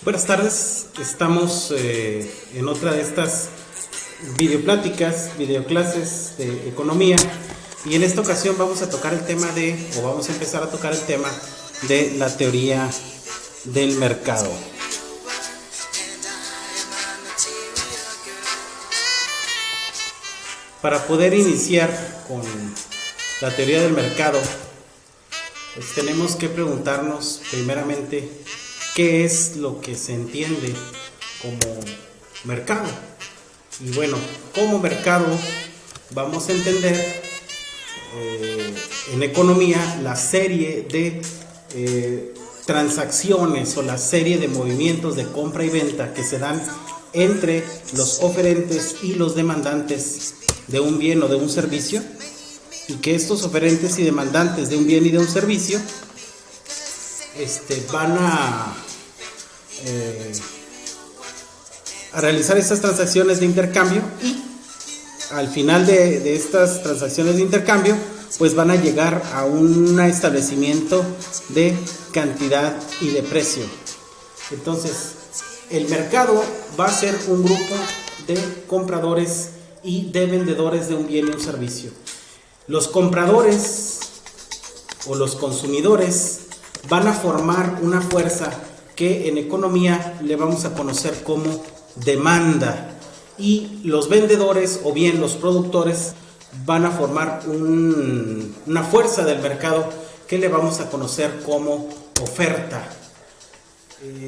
Buenas tardes, estamos en otra de estas videopláticas, videoclases de economía, y en esta ocasión vamos a tocar el tema vamos a empezar a tocar el tema de la teoría del mercado. Para poder iniciar con la teoría del mercado, pues tenemos que preguntarnos primeramente qué es lo que se entiende como mercado. Y bueno, como mercado vamos a entender en economía la serie de transacciones o la serie de movimientos de compra y venta que se dan entre los oferentes y los demandantes de un bien o de un servicio, y que estos oferentes y demandantes de un bien y de un servicio van a realizar estas transacciones de intercambio, y al final de estas transacciones de intercambio pues van a llegar a un establecimiento de cantidad y de precio. Entonces el mercado va a ser un grupo de compradores y de vendedores de un bien y un servicio. Los compradores o los consumidores van a formar una fuerza que en economía le vamos a conocer como demanda, y los vendedores o bien los productores van a formar una fuerza del mercado que le vamos a conocer como oferta.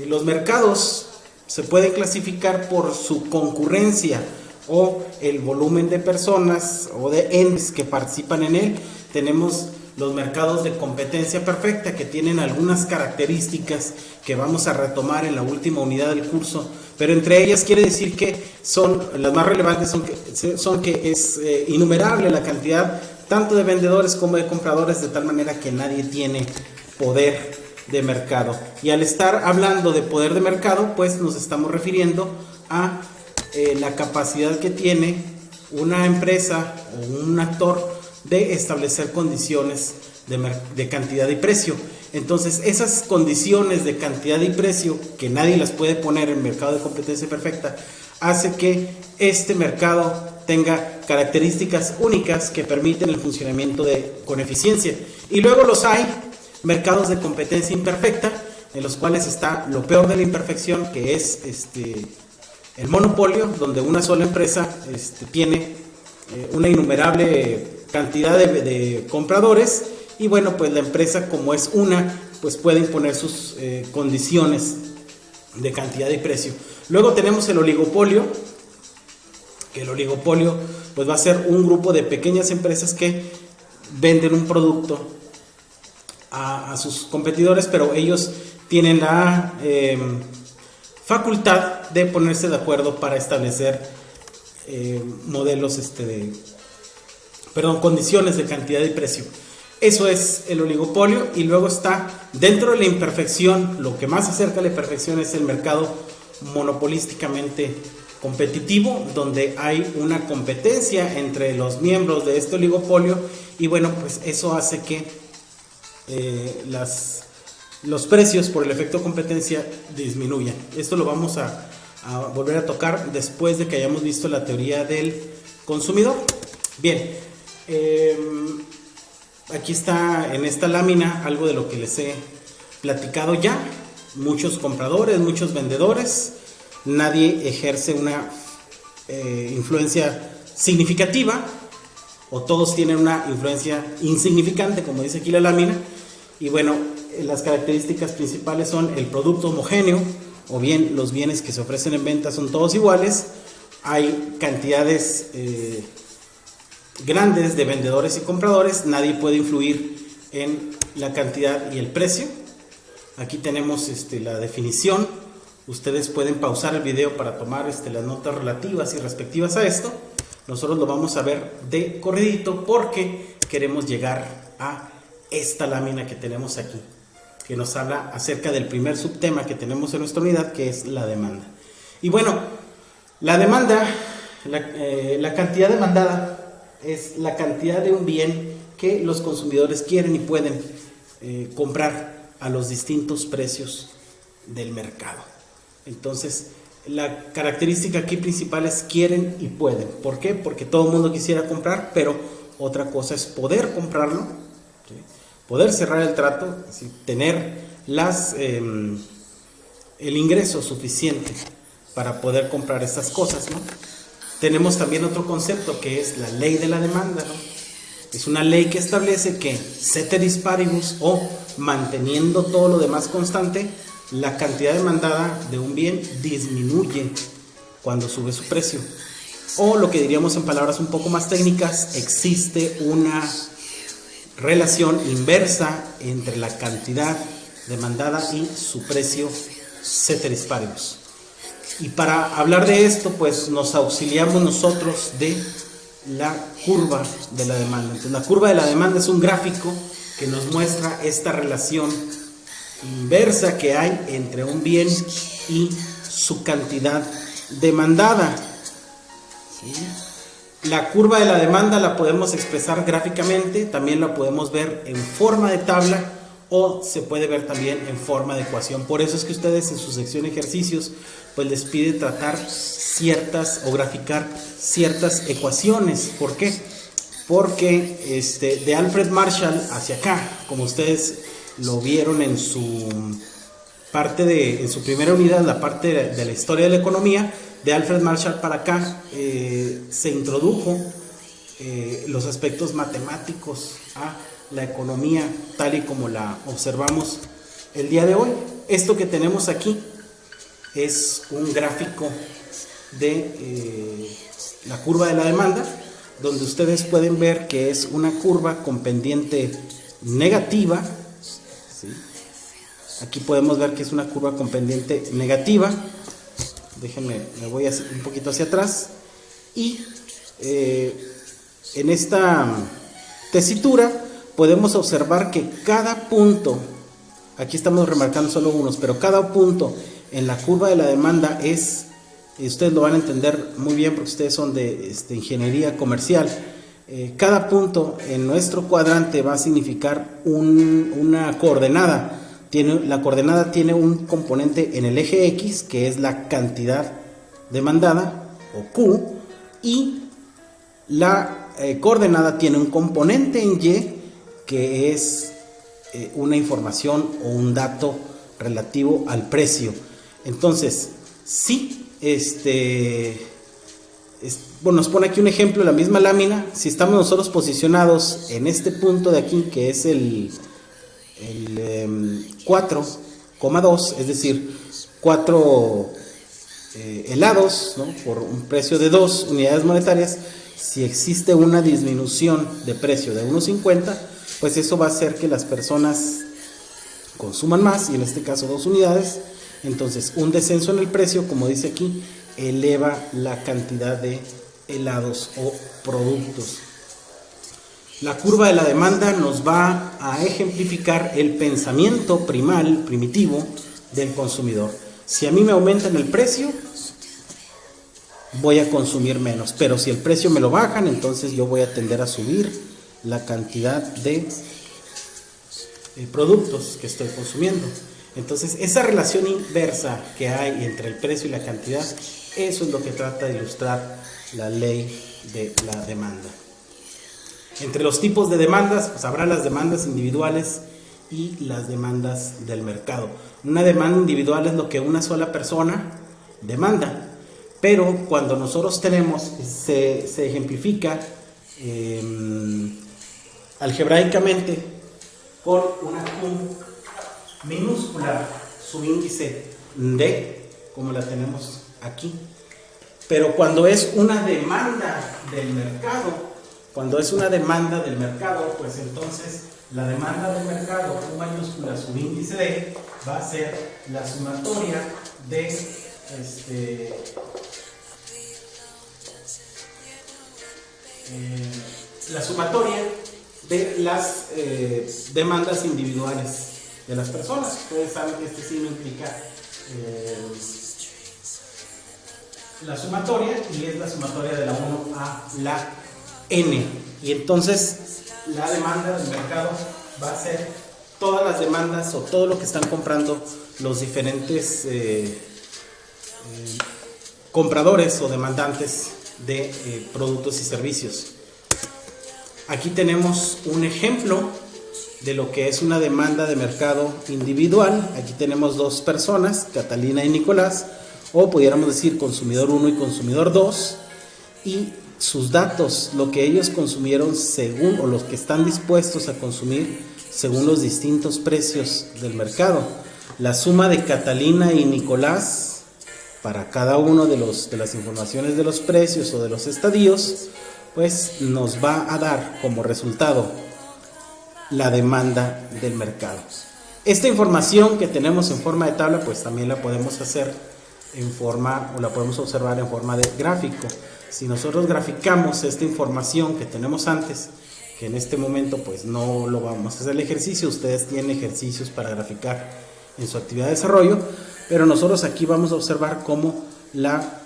Los mercados se pueden clasificar por su concurrencia o el volumen de personas o de entes que participan en él. Tenemos los mercados de competencia perfecta, que tienen algunas características que vamos a retomar en la última unidad del curso, pero entre ellas quiere decir que las más relevantes son que es innumerable la cantidad tanto de vendedores como de compradores, de tal manera que nadie tiene poder de mercado. Y al estar hablando de poder de mercado, pues nos estamos refiriendo a la capacidad que tiene una empresa o un actor de establecer condiciones de cantidad y precio. Entonces esas condiciones de cantidad y precio, que nadie las puede poner en el mercado de competencia perfecta, hace que este mercado tenga características únicas que permiten el funcionamiento con eficiencia. Y luego hay mercados de competencia imperfecta, en los cuales está lo peor de la imperfección, que es el monopolio, donde una sola empresa tiene una innumerable cantidad de compradores, y bueno, pues la empresa, como es pues puede imponer sus condiciones de cantidad y precio. Luego tenemos el oligopolio, que el oligopolio pues va a ser un grupo de pequeñas empresas que venden un producto a sus competidores, pero ellos tienen la facultad de ponerse de acuerdo para establecer condiciones de cantidad y precio. Eso es el oligopolio. Y luego está, dentro de la imperfección, lo que más se acerca a la perfección es el mercado monopolísticamente competitivo, donde hay una competencia entre los miembros de este oligopolio, y bueno, pues eso hace que los precios por el efecto competencia disminuyan. Esto lo vamos a volver a tocar después de que hayamos visto la teoría del consumidor. Bien, aquí está en esta lámina algo de lo que les he platicado ya. Muchos compradores, muchos vendedores, nadie ejerce una influencia significativa, o todos tienen una influencia insignificante, como dice aquí la lámina. Y bueno, las características principales son el producto homogéneo, o bien los bienes que se ofrecen en venta son todos iguales. Hay cantidades grandes de vendedores y compradores, nadie puede influir en la cantidad y el precio. Aquí tenemos la definición. Ustedes pueden pausar el video para tomar las notas relativas y respectivas a esto. Nosotros lo vamos a ver de corridito porque queremos llegar a esta lámina que tenemos aquí, que nos habla acerca del primer subtema que tenemos en nuestra unidad, que es la demanda. Y bueno, la demanda, la cantidad demandada es la cantidad de un bien que los consumidores quieren y pueden comprar a los distintos precios del mercado. Entonces, la característica aquí principal es quieren y pueden. ¿Por qué? Porque todo el mundo quisiera comprar, pero otra cosa es poder comprarlo, ¿sí? Poder cerrar el trato, ¿sí? Tener el ingreso suficiente para poder comprar estas cosas, ¿no? Tenemos también otro concepto que es la ley de la demanda, ¿no? Es una ley que establece que ceteris paribus, o manteniendo todo lo demás constante, la cantidad demandada de un bien disminuye cuando sube su precio. O lo que diríamos en palabras un poco más técnicas, existe una relación inversa entre la cantidad demandada y su precio ceteris paribus. Y para hablar de esto, pues nos auxiliamos nosotros de la curva de la demanda. Entonces, la curva de la demanda es un gráfico que nos muestra esta relación inversa que hay entre un bien y su cantidad demandada. ¿Sí? La curva de la demanda la podemos expresar gráficamente, también la podemos ver en forma de tabla o se puede ver también en forma de ecuación. Por eso es que ustedes en su sección de ejercicios pues les pide tratar ciertas o graficar ciertas ecuaciones. ¿Por qué? Porque de Alfred Marshall hacia acá, como ustedes lo vieron en su en su primera unidad, la parte de la historia de la economía, de Alfred Marshall para acá se introdujo los aspectos matemáticos a la economía tal y como la observamos el día de hoy. Esto que tenemos aquí es un gráfico de la curva de la demanda, donde ustedes pueden ver que es una curva con pendiente negativa, ¿sí? Aquí podemos ver que es una curva con pendiente negativa. Déjenme, me voy un poquito hacia atrás. Y en esta tesitura podemos observar que cada punto, aquí estamos remarcando solo unos, pero cada punto en la curva de la demanda es, y ustedes lo van a entender muy bien porque ustedes son de ingeniería comercial, cada punto en nuestro cuadrante va a significar una coordenada. La coordenada tiene un componente en el eje X, que es la cantidad demandada, o Q, y la coordenada tiene un componente en Y, que es una información o un dato relativo al precio. Entonces, sí, bueno, nos pone aquí un ejemplo, la misma lámina. Si estamos nosotros posicionados en este punto de aquí, que es el 4,2, es decir, 4 helados, ¿no? Por un precio de 2 unidades monetarias, si existe una disminución de precio de 1,50, pues eso va a hacer que las personas consuman más, y en este caso 2 unidades. Entonces, un descenso en el precio, como dice aquí, eleva la cantidad de helados o productos. La curva de la demanda nos va a ejemplificar el pensamiento primitivo del consumidor. Si a mí me aumentan el precio, voy a consumir menos, pero si el precio me lo bajan, entonces yo voy a tender a subir la cantidad de productos que estoy consumiendo. Entonces, esa relación inversa que hay entre el precio y la cantidad, eso es lo que trata de ilustrar la ley de la demanda. Entre los tipos de demandas, pues habrá las demandas individuales y las demandas del mercado. Una demanda individual es lo que una sola persona demanda, pero cuando nosotros tenemos, se ejemplifica algebraicamente con una Q minúscula, su índice D, como la tenemos aquí. Pero cuando es una demanda del mercado, pues entonces la demanda del mercado, Q mayúscula, su índice D, va a ser la sumatoria de las demandas individuales de las personas. Ustedes saben que este signo implica la sumatoria, y es la sumatoria de la 1 a la n. Y entonces la demanda del mercado va a ser todas las demandas o todo lo que están comprando los diferentes compradores o demandantes de productos y servicios. Aquí tenemos un ejemplo de lo que es una demanda de mercado individual. Aquí tenemos dos personas, Catalina y Nicolás, o pudiéramos decir consumidor 1 y consumidor 2, y sus datos, lo que ellos consumieron según, o los que están dispuestos a consumir según los distintos precios del mercado. La suma de Catalina y Nicolás para cada uno de las informaciones de los precios o de los estadios, pues nos va a dar como resultado la demanda del mercado. Esta información que tenemos en forma de tabla, pues también la podemos hacer en forma, o la podemos observar en forma de gráfico. Si nosotros graficamos esta información que tenemos antes, que en este momento pues no lo vamos a hacer el ejercicio, ustedes tienen ejercicios para graficar en su actividad de desarrollo, pero nosotros aquí vamos a observar cómo la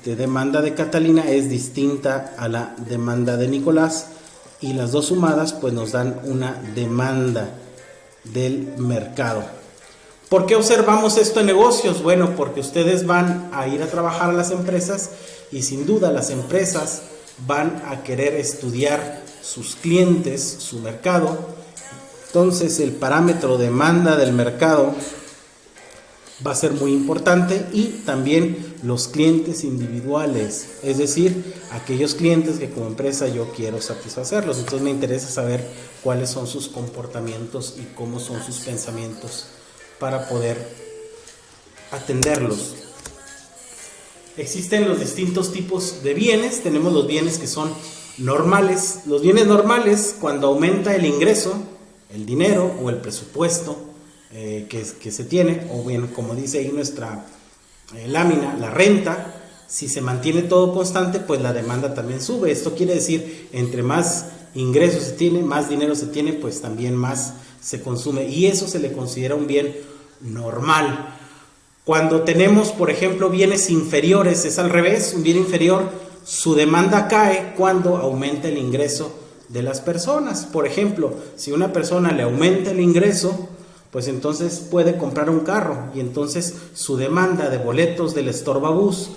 demanda de Catalina es distinta a la demanda de Nicolás, y las dos sumadas pues nos dan una demanda del mercado. ¿Por qué observamos esto en negocios? Bueno, porque ustedes van a ir a trabajar a las empresas y sin duda las empresas van a querer estudiar sus clientes, su mercado. Entonces el parámetro demanda del mercado va a ser muy importante, y también los clientes individuales, es decir, aquellos clientes que como empresa yo quiero satisfacerlos. Entonces me interesa saber cuáles son sus comportamientos y cómo son sus pensamientos para poder atenderlos. Existen los distintos tipos de bienes. Tenemos los bienes que son normales. Los bienes normales, cuando aumenta el ingreso, el dinero o el presupuesto que se tiene, o bien como dice ahí nuestra lámina, la renta, si se mantiene todo constante, pues la demanda también sube. Esto quiere decir, entre más ingresos se tiene, más dinero se tiene, pues también más se consume, y eso se le considera un bien normal. Cuando tenemos, por ejemplo, bienes inferiores, es al revés. Un bien inferior, su demanda cae cuando aumenta el ingreso de las personas. Por ejemplo, si una persona le aumenta el ingreso, pues entonces puede comprar un carro, y entonces su demanda de boletos del estorbabús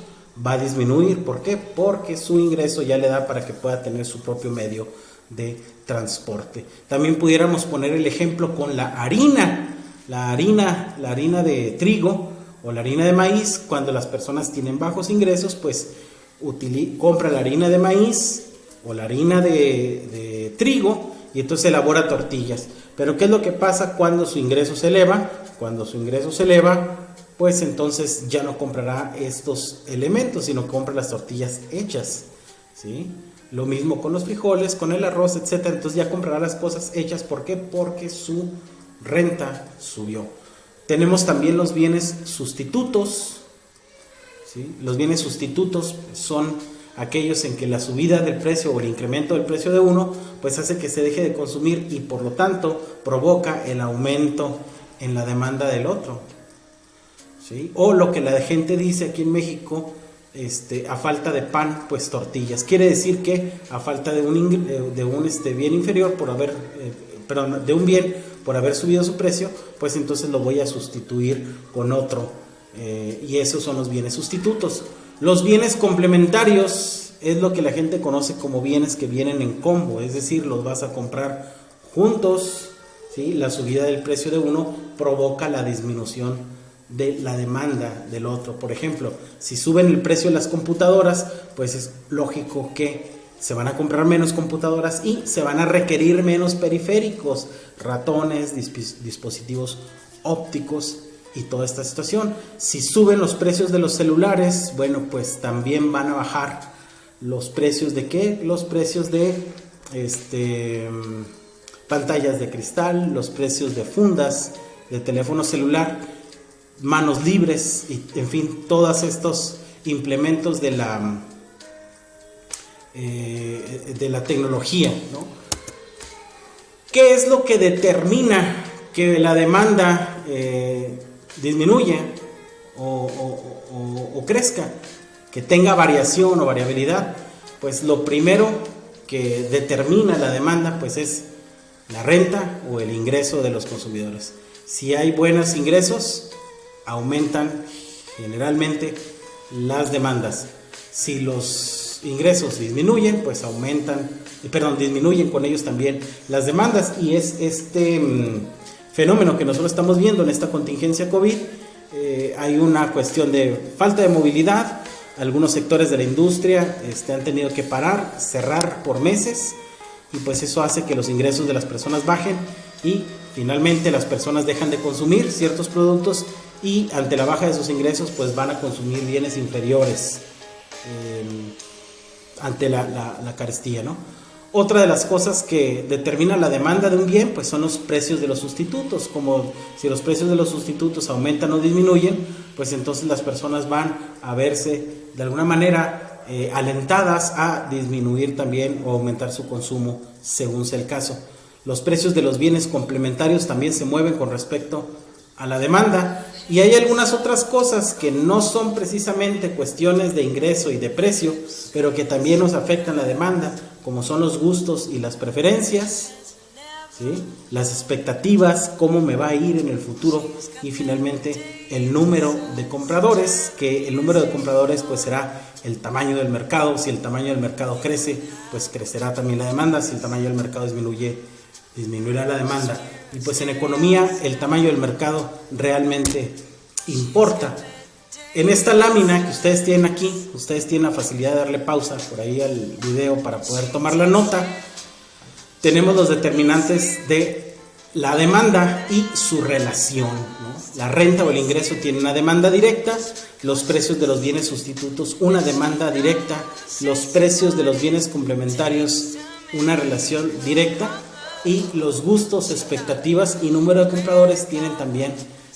va a disminuir. ¿Por qué? Porque su ingreso ya le da para que pueda tener su propio medio de transporte. También pudiéramos poner el ejemplo con la harina. La harina de trigo o la harina de maíz. Cuando las personas tienen bajos ingresos, pues compra la harina de maíz o la harina de trigo, y entonces elabora tortillas. Pero ¿qué es lo que pasa cuando su ingreso se eleva? Cuando su ingreso se eleva, pues entonces ya no comprará estos elementos, sino compra las tortillas hechas, ¿sí? Lo mismo con los frijoles, con el arroz, etc. Entonces ya comprará las cosas hechas. ¿Por qué? Porque su renta subió. Tenemos también los bienes sustitutos, ¿sí? Los bienes sustitutos son aquellos en que la subida del precio o el incremento del precio de uno pues hace que se deje de consumir, y por lo tanto provoca el aumento en la demanda del otro, ¿sí? O lo que la gente dice aquí en México, a falta de pan, pues tortillas. Quiere decir que a falta de un bien inferior por haber, de un bien por haber subido su precio, pues entonces lo voy a sustituir con otro, y esos son los bienes sustitutos. Los bienes complementarios es lo que la gente conoce como bienes que vienen en combo, es decir, los vas a comprar juntos, ¿sí? La subida del precio de uno provoca la disminución de la demanda del otro. Por ejemplo, si suben el precio de las computadoras, pues es lógico que se van a comprar menos computadoras y se van a requerir menos periféricos, ratones, dispositivos ópticos y toda esta situación. Si suben los precios de los celulares, bueno, pues también van a bajar los precios de ¿qué? Los precios de pantallas de cristal, los precios de fundas de teléfono celular, manos libres, y en fin, todos estos implementos de la tecnología, ¿no? ¿Qué es lo que determina que la demanda disminuya o crezca, que tenga variación o variabilidad? Pues lo primero que determina la demanda pues es la renta o el ingreso de los consumidores. Si hay buenos ingresos, aumentan generalmente las demandas. Si los ingresos disminuyen, pues disminuyen con ellos también las demandas, y es este fenómeno que nosotros estamos viendo en esta contingencia COVID. Hay una cuestión de falta de movilidad. Algunos sectores de la industria han tenido que parar, cerrar por meses, y pues eso hace que los ingresos de las personas bajen y finalmente las personas dejan de consumir ciertos productos, y ante la baja de sus ingresos pues van a consumir bienes inferiores ante la carestía, ¿no? Otra de las cosas que determina la demanda de un bien pues son los precios de los sustitutos. Como si los precios de los sustitutos aumentan o disminuyen, pues entonces las personas van a verse de alguna manera alentadas a disminuir también o aumentar su consumo según sea el caso. Los precios de los bienes complementarios también se mueven con respecto a la demanda, y hay algunas otras cosas que no son precisamente cuestiones de ingreso y de precio, pero que también nos afectan la demanda, como son los gustos y las preferencias, ¿sí? Las expectativas, cómo me va a ir en el futuro, y finalmente el número de compradores, que el número de compradores pues será el tamaño del mercado. Si el tamaño del mercado crece, pues crecerá también la demanda. Si el tamaño del mercado disminuye, disminuirá la demanda. Y pues en economía el tamaño del mercado realmente importa. En esta lámina que ustedes tienen aquí, ustedes tienen la facilidad de darle pausa por ahí al video para poder tomar la nota. Tenemos los determinantes de la demanda y su relación, ¿no? La renta o el ingreso tiene una demanda directa, los precios de los bienes sustitutos una demanda directa, los precios de los bienes complementarios una relación directa, y los gustos, expectativas y número de compradores tienen también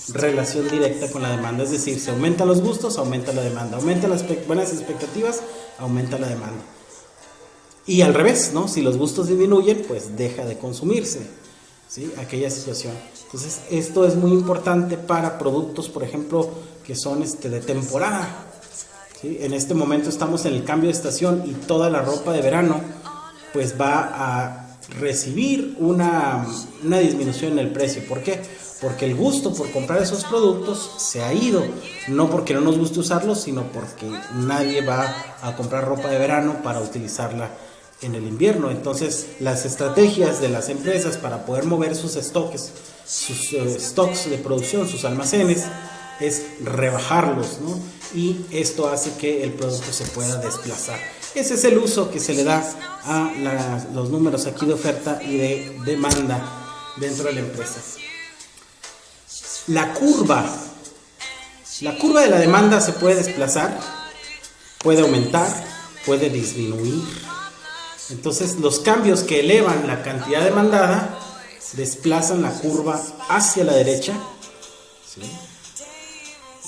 relación directa con la demanda. Es decir, si aumentan los gustos, aumenta la demanda, aumentan las buenas expectativas, aumenta la demanda. Y al revés, ¿no? Si los gustos disminuyen, pues deja de consumirse, ¿sí? Aquella situación. Entonces, esto es muy importante para productos, por ejemplo, que son de temporada, ¿sí? En este momento estamos en el cambio de estación y toda la ropa de verano pues va a recibir una disminución en el precio. ¿Por qué? Porque el gusto por comprar esos productos se ha ido, no porque no nos guste usarlos, sino porque nadie va a comprar ropa de verano para utilizarla en el invierno. Entonces las estrategias de las empresas para poder mover sus stocks de producción, sus almacenes, es rebajarlos, ¿no? Y esto hace que el producto se pueda desplazar. Ese es el uso que se le da a los números aquí de oferta y de demanda dentro de la empresa. La curva de la demanda se puede desplazar, puede aumentar, puede disminuir. Entonces los cambios que elevan la cantidad demandada desplazan la curva hacia la derecha, ¿sí?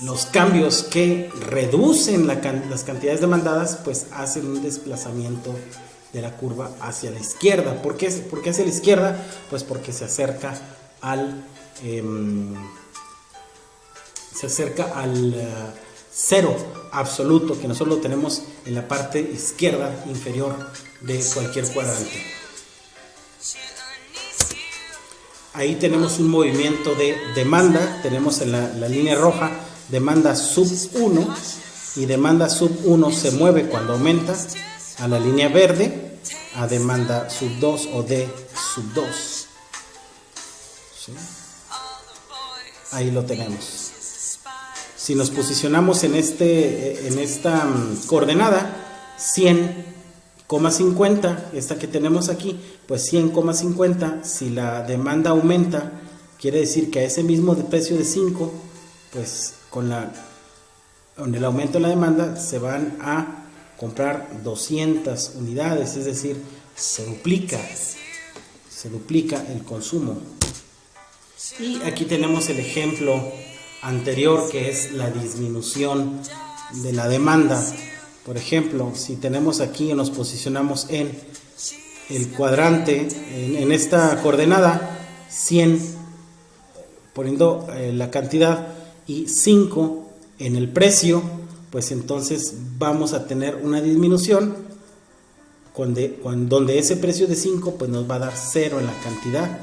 Los cambios que reducen las cantidades demandadas pues hacen un desplazamiento de la curva hacia la izquierda. ¿Por qué hacia la izquierda? Pues porque se acerca al cero absoluto, que nosotros lo tenemos en la parte izquierda inferior de cualquier cuadrante. Ahí tenemos un movimiento de demanda. Tenemos en la línea roja demanda sub 1, y demanda sub 1 se mueve cuando aumenta a la línea verde, a demanda sub 2 o D sub 2, ¿sí? Ahí lo tenemos. Si nos posicionamos en esta coordenada 100,50, esta que tenemos aquí, pues 100,50, si la demanda aumenta, quiere decir que a ese mismo precio de 5, pues con el aumento de la demanda se van a comprar 200 unidades, es decir, se duplica el consumo. Y aquí tenemos el ejemplo anterior, que es la disminución de la demanda. Por ejemplo, si tenemos aquí, nos posicionamos en el cuadrante, en esta coordenada 100, poniendo la cantidad, y 5 en el precio, pues entonces vamos a tener una disminución donde ese precio de 5 pues nos va a dar 0 en la cantidad.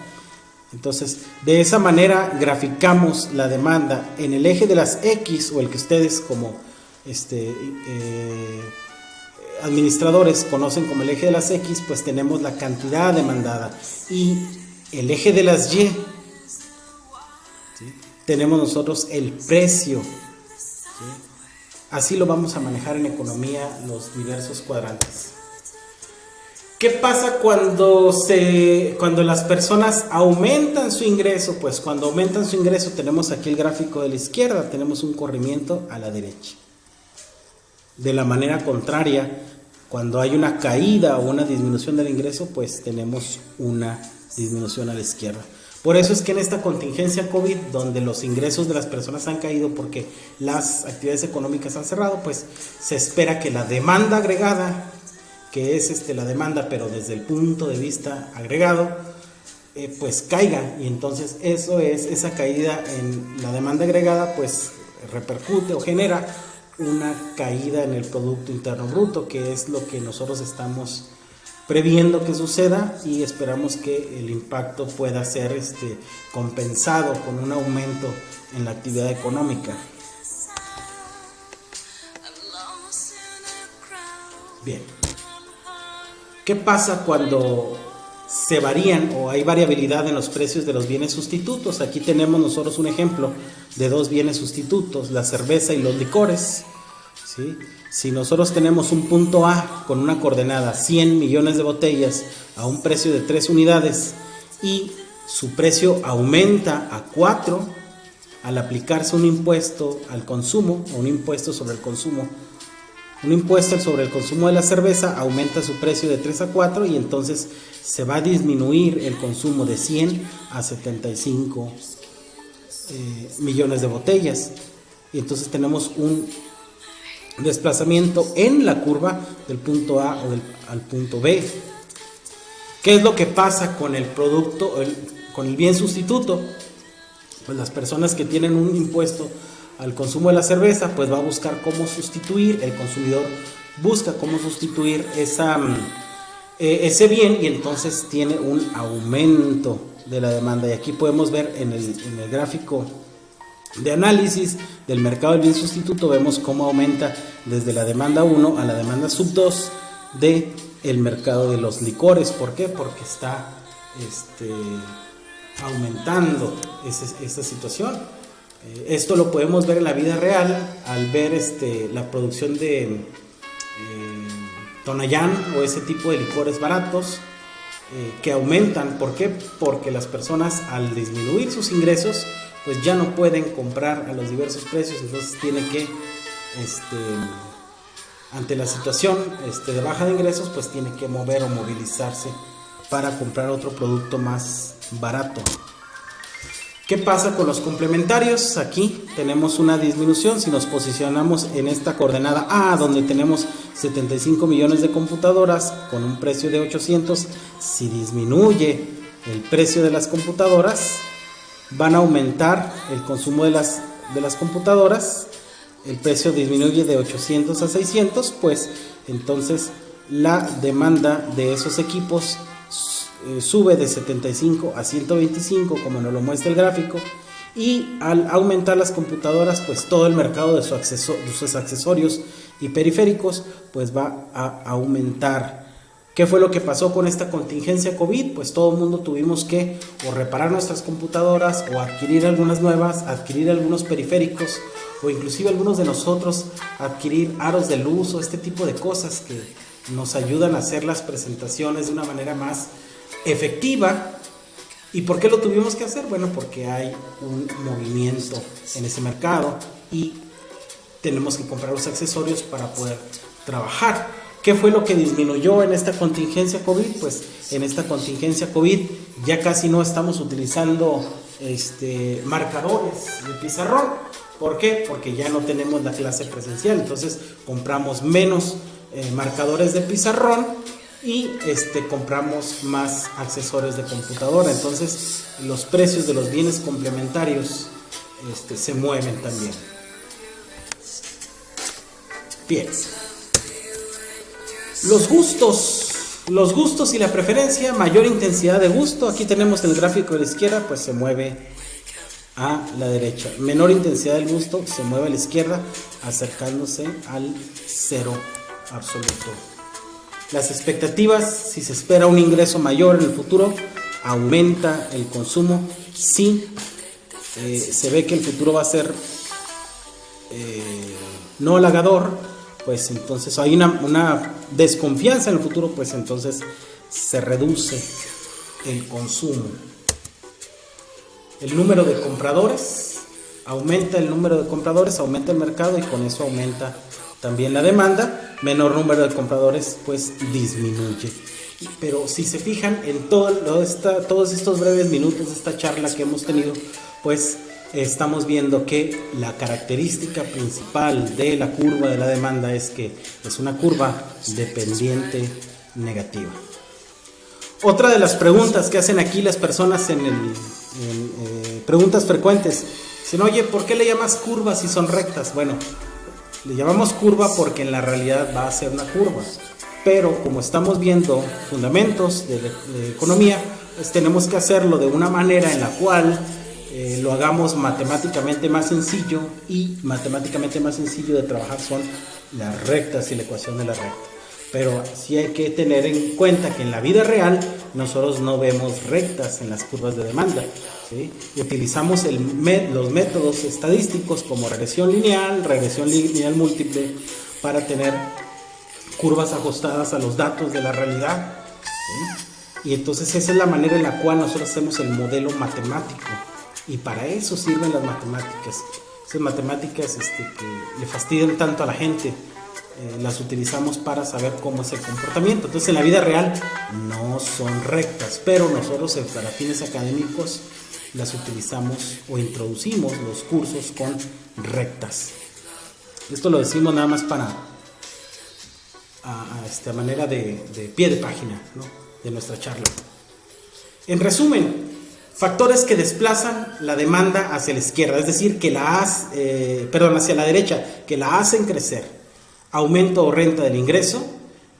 Entonces de esa manera graficamos la demanda en el eje de las X, o el que ustedes como administradores conocen como el eje de las X, pues tenemos la cantidad demandada, y el eje de las Y, ¿sí?, tenemos nosotros el precio, ¿sí? Así lo vamos a manejar en economía los diversos cuadrantes. ¿Qué pasa cuando las personas aumentan su ingreso? Pues cuando aumentan su ingreso, tenemos aquí el gráfico de la izquierda, tenemos un corrimiento a la derecha. De la manera contraria, cuando hay una caída o una disminución del ingreso, pues tenemos una disminución a la izquierda. Por eso es que en esta contingencia COVID, donde los ingresos de las personas han caído porque las actividades económicas han cerrado, pues se espera que la demanda agregada, que es la demanda pero desde el punto de vista agregado, pues caiga, y entonces esa caída en la demanda agregada pues repercute o genera una caída en el Producto Interno Bruto, que es lo que nosotros estamos previendo que suceda, y esperamos que el impacto pueda ser compensado con un aumento en la actividad económica. Bien. ¿Qué pasa cuando se varían o hay variabilidad en los precios de los bienes sustitutos? Aquí tenemos nosotros un ejemplo de dos bienes sustitutos, la cerveza y los licores, ¿sí? Si nosotros tenemos un punto A con una coordenada 100 millones de botellas a un precio de 3 unidades y su precio aumenta a 4 al aplicarse un impuesto al consumo o un impuesto sobre el consumo, un impuesto sobre el consumo de la cerveza aumenta su precio de 3 a 4 y entonces se va a disminuir el consumo de 100 a 75 millones de botellas. Y entonces tenemos un desplazamiento en la curva del punto A al punto B. ¿Qué es lo que pasa con el producto, con el bien sustituto? Pues las personas que tienen un impuesto al consumo de la cerveza, pues va a buscar cómo sustituir, el consumidor busca cómo sustituir ese bien, y entonces tiene un aumento de la demanda. Y aquí podemos ver en el gráfico de análisis del mercado del bien sustituto, vemos cómo aumenta desde la demanda 1 a la demanda sub 2 de el mercado de los licores. ¿Por qué? Porque está aumentando esta situación. Esto lo podemos ver en la vida real al ver la producción de Tonayán o ese tipo de licores baratos que aumentan. ¿Por qué? Porque las personas, al disminuir sus ingresos, pues ya no pueden comprar a los diversos precios, entonces tienen que ante la situación de baja de ingresos, pues tiene que mover o movilizarse para comprar otro producto más barato. ¿Qué pasa con los complementarios? Aquí tenemos una disminución. Si nos posicionamos en esta coordenada A, donde tenemos 75 millones de computadoras con un precio de 800, si disminuye el precio de las computadoras, van a aumentar el consumo de las computadoras, el precio disminuye de 800 a 600, pues entonces la demanda de esos equipos sube de 75 a 125, como nos lo muestra el gráfico, y al aumentar las computadoras, pues todo el mercado de sus accesorios y periféricos pues va a aumentar. ¿Qué fue lo que pasó con esta contingencia COVID? Pues todo el mundo tuvimos que o reparar nuestras computadoras o adquirir algunas nuevas, adquirir algunos periféricos, o inclusive algunos de nosotros adquirir aros de luz o este tipo de cosas que nos ayudan a hacer las presentaciones de una manera más efectiva. ¿Y por qué lo tuvimos que hacer? Bueno, porque hay un movimiento en ese mercado y tenemos que comprar los accesorios para poder trabajar. ¿Qué fue lo que disminuyó en esta contingencia COVID? Pues en esta contingencia COVID ya casi no estamos utilizando marcadores de pizarrón. ¿Por qué? Porque ya no tenemos la clase presencial, entonces compramos menos marcadores de pizarrón y compramos más accesorios de computadora. Entonces los precios de los bienes complementarios se mueven también. Bien. Los gustos y la preferencia, mayor intensidad de gusto. Aquí tenemos el gráfico de la izquierda, pues se mueve a la derecha. Menor intensidad del busto, se mueve a la izquierda, acercándose al cero absoluto. Las expectativas, si se espera un ingreso mayor en el futuro, aumenta el consumo. Si se ve que el futuro va a ser no halagador, pues entonces hay una desconfianza en el futuro, pues entonces se reduce el consumo. El número de compradores, aumenta el número de compradores, aumenta el mercado y con eso aumenta también la demanda. Menor número de compradores, pues disminuye. Pero si se fijan en todos estos breves minutos de esta charla que hemos tenido, pues estamos viendo que la característica principal de la curva de la demanda es que es una curva dependiente negativa. Otra de las preguntas que hacen aquí las personas en preguntas frecuentes, dicen, oye, ¿por qué le llamas curva si son rectas? Bueno, le llamamos curva porque en la realidad va a ser una curva, pero como estamos viendo fundamentos de economía, pues tenemos que hacerlo de una manera en la cual lo hagamos matemáticamente más sencillo, y matemáticamente más sencillo de trabajar son las rectas y la ecuación de la recta. Pero sí hay que tener en cuenta que en la vida real nosotros no vemos rectas en las curvas de demanda, ¿sí? Y utilizamos los métodos estadísticos como regresión lineal múltiple para tener curvas ajustadas a los datos de la realidad, ¿sí? Y entonces esa es la manera en la cual nosotros hacemos el modelo matemático, y para eso sirven las matemáticas. Esas matemáticas que le fastidian tanto a la gente, las utilizamos para saber cómo es el comportamiento. Entonces en la vida real no son rectas, pero nosotros para fines académicos las utilizamos o introducimos los cursos con rectas. Esto lo decimos nada más para a manera de pie de página, ¿no?, de nuestra charla. En resumen, factores que desplazan la demanda hacia la izquierda, es decir, hacia la derecha, que la hacen crecer. Aumento o renta del ingreso,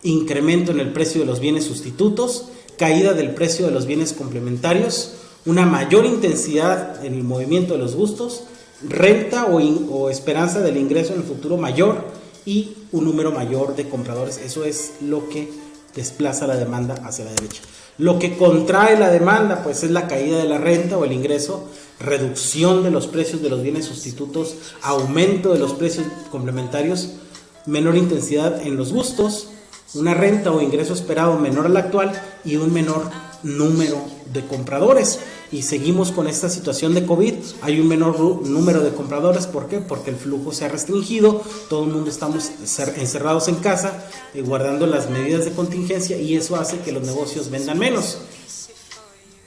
incremento en el precio de los bienes sustitutos, caída del precio de los bienes complementarios, una mayor intensidad en el movimiento de los gustos, renta o esperanza del ingreso en el futuro mayor y un número mayor de compradores. Eso es lo que desplaza la demanda hacia la derecha. Lo que contrae la demanda, pues, es la caída de la renta o el ingreso, reducción de los precios de los bienes sustitutos, aumento de los precios complementarios, menor intensidad en los gustos, una renta o ingreso esperado menor al actual y un menor número de compradores. Y seguimos con esta situación de COVID, hay un menor número de compradores. ¿Por qué? Porque el flujo se ha restringido, todo el mundo estamos encerrados en casa, guardando las medidas de contingencia, y eso hace que los negocios vendan menos.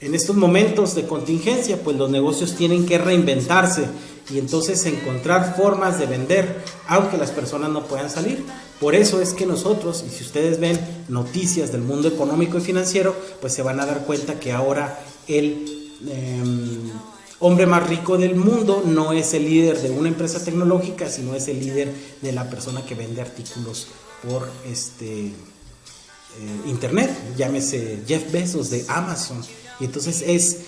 En estos momentos de contingencia, pues los negocios tienen que reinventarse y entonces encontrar formas de vender, aunque las personas no puedan salir. Por eso es que nosotros, y si ustedes ven noticias del mundo económico y financiero, pues se van a dar cuenta que ahora el hombre más rico del mundo no es el líder de una empresa tecnológica, sino es el líder de la persona que vende artículos por internet, llámese Jeff Bezos de Amazon. Y entonces es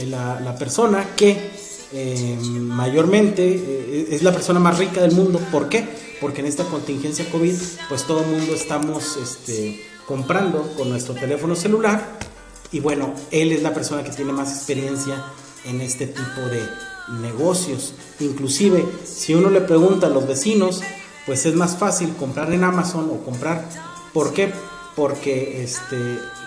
la persona que mayormente es la persona más rica del mundo. ¿Por qué? Porque en esta contingencia COVID, pues todo el mundo estamos comprando con nuestro teléfono celular, y bueno, él es la persona que tiene más experiencia en este tipo de negocios. Inclusive, si uno le pregunta a los vecinos, pues es más fácil comprar en Amazon o comprar. ¿Por qué? Porque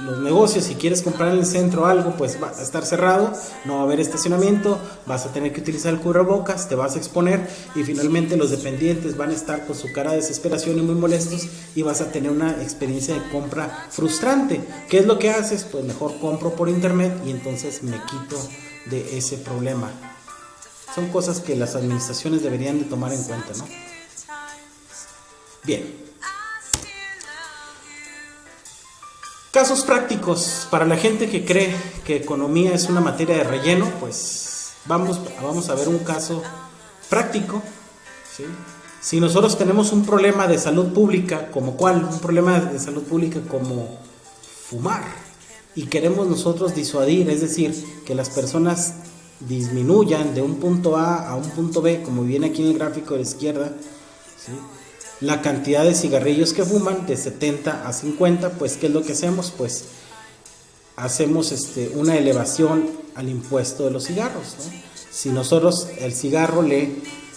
los negocios, si quieres comprar en el centro algo, pues va a estar cerrado, no va a haber estacionamiento, vas a tener que utilizar el cubrebocas, te vas a exponer, y finalmente los dependientes van a estar con su cara de desesperación y muy molestos, y vas a tener una experiencia de compra frustrante. ¿Qué es lo que haces? Pues mejor compro por internet y entonces me quito de ese problema. Son cosas que las administraciones deberían de tomar en cuenta, ¿no? Bien. Casos prácticos para la gente que cree que economía es una materia de relleno, pues vamos a ver un caso práctico, ¿sí? Si nosotros tenemos un problema de salud pública, ¿como cuál? Un problema de salud pública como fumar, y queremos nosotros disuadir, es decir, que las personas disminuyan de un punto A a un punto B, como viene aquí en el gráfico de la izquierda, ¿sí?, la cantidad de cigarrillos que fuman de 70 a 50, pues ¿qué es lo que hacemos? Pues hacemos una elevación al impuesto de los cigarros, ¿no? Si nosotros el cigarro le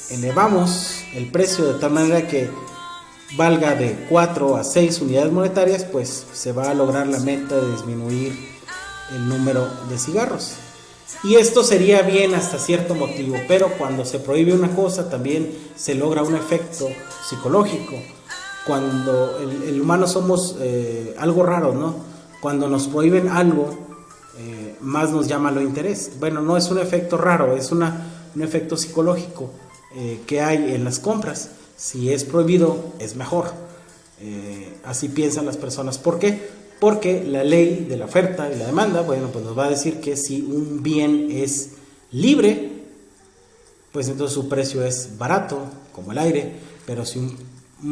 elevamos el precio de tal manera que valga de 4 a 6 unidades monetarias, pues se va a lograr la meta de disminuir el número de cigarros. Y esto sería bien hasta cierto motivo, pero cuando se prohíbe una cosa también se logra un efecto psicológico. Cuando el humano somos algo raro, ¿no? Cuando nos prohíben algo, más nos llama lo interés. Bueno, no es un efecto raro, es un efecto psicológico que hay en las compras. Si es prohibido, es mejor. Así piensan las personas. ¿Por qué? Porque la ley de la oferta y la demanda, bueno, pues nos va a decir que si un bien es libre, pues entonces su precio es barato, como el aire, pero si un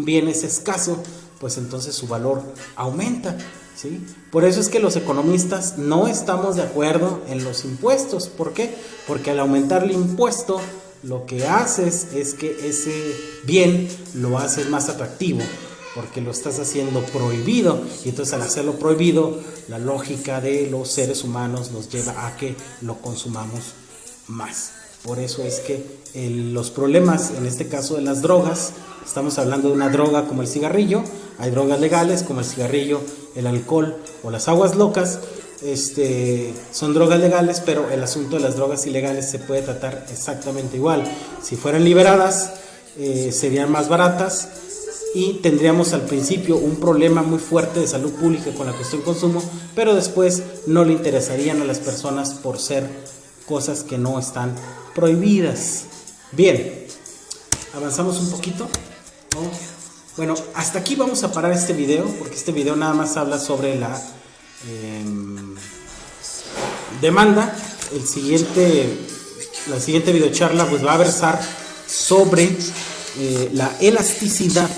bien es escaso, pues entonces su valor aumenta, ¿sí? Por eso es que los economistas no estamos de acuerdo en los impuestos. ¿Por qué? Porque al aumentar el impuesto, lo que haces es que ese bien lo haces más atractivo, porque lo estás haciendo prohibido, y entonces al hacerlo prohibido, la lógica de los seres humanos nos lleva a que lo consumamos más. Por eso es que los problemas, en este caso de las drogas, estamos hablando de una droga como el cigarrillo, hay drogas legales como el cigarrillo, el alcohol o las aguas locas, son drogas legales, pero el asunto de las drogas ilegales se puede tratar exactamente igual. Si fueran liberadas, serían más baratas, y tendríamos al principio un problema muy fuerte de salud pública con la cuestión consumo, pero después no le interesarían a las personas por ser cosas que no están prohibidas. Bien, avanzamos un poquito, ¿no? Bueno, hasta aquí vamos a parar este video, porque este video nada más habla sobre la demanda. La siguiente videocharla pues va a versar sobre la elasticidad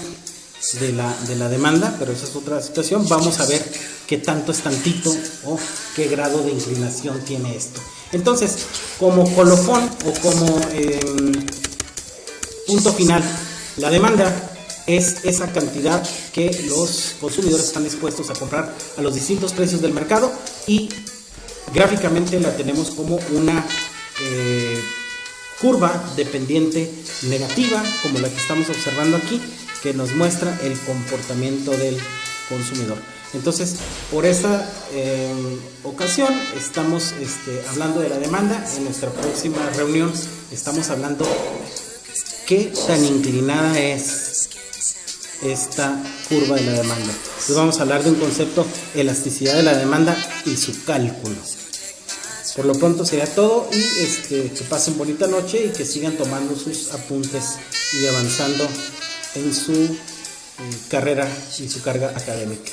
de la demanda, pero esa es otra situación. Vamos a ver qué tanto es tantito o qué grado de inclinación tiene esto. Entonces, como colofón o como punto final, la demanda es esa cantidad que los consumidores están dispuestos a comprar a los distintos precios del mercado, y gráficamente la tenemos como una curva dependiente negativa, como la que estamos observando aquí, que nos muestra el comportamiento del consumidor. Entonces, por esta ocasión estamos hablando de la demanda. En nuestra próxima reunión estamos hablando qué tan inclinada es esta curva de la demanda. Entonces vamos a hablar de un concepto, elasticidad de la demanda y su cálculo. Por lo pronto sería todo, y que pasen bonita noche y que sigan tomando sus apuntes y avanzando en su carrera y su carga académica.